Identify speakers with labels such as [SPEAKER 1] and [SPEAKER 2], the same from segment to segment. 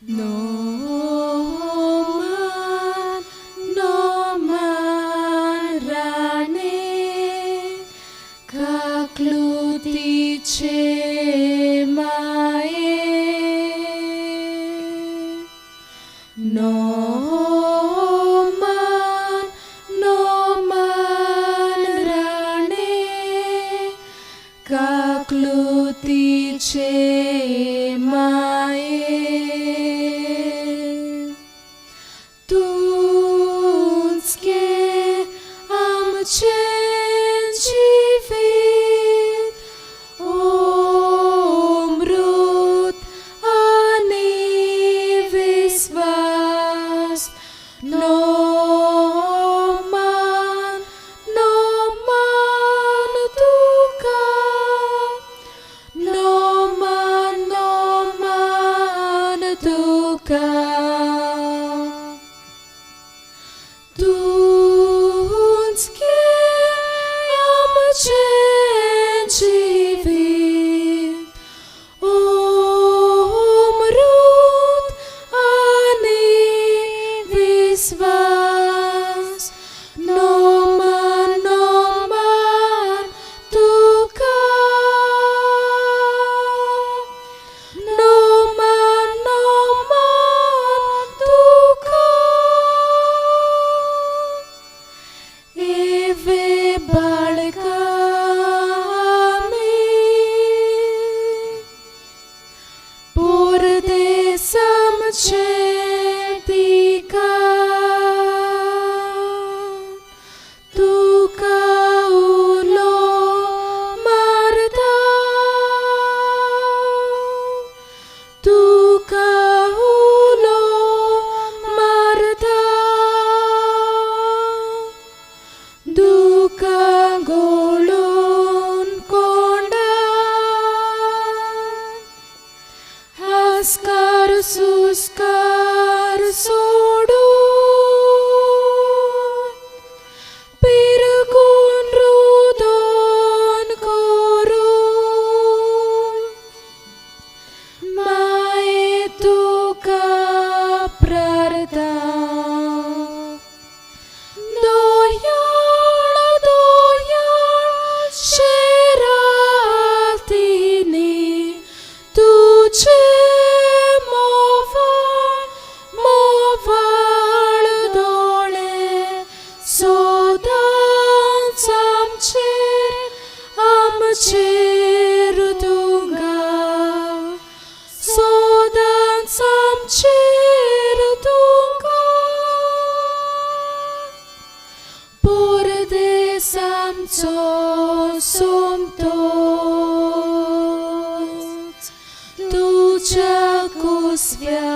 [SPEAKER 1] No man rane kaklutice mae. No man rane kaklutice mae. Tunske am cenjivit omrut ani visvas. No man tuka. No man tuka. Tunske am cenjivit omrut ani visvas. No man tuka. No man tuka. Eve balgami por desam cetica. Tuka ulo marda. Tuka ulo marda. Duka golon konda. Askar suskar sodu. Pirgun rudon koru. Mae tuka prarda. Doyal sheratini tuche moval dole sodan amcher dunga. Sodan samcher dunga. Por desam somtot tucia kusviazalia.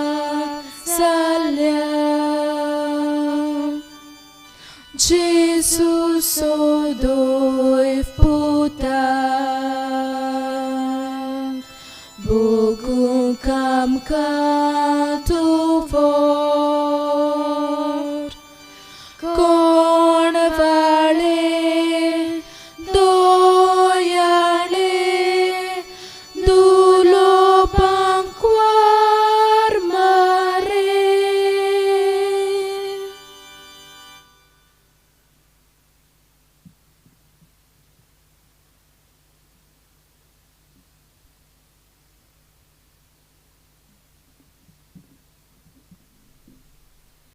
[SPEAKER 1] Jesus odoi w putach, Bogu kam katowo.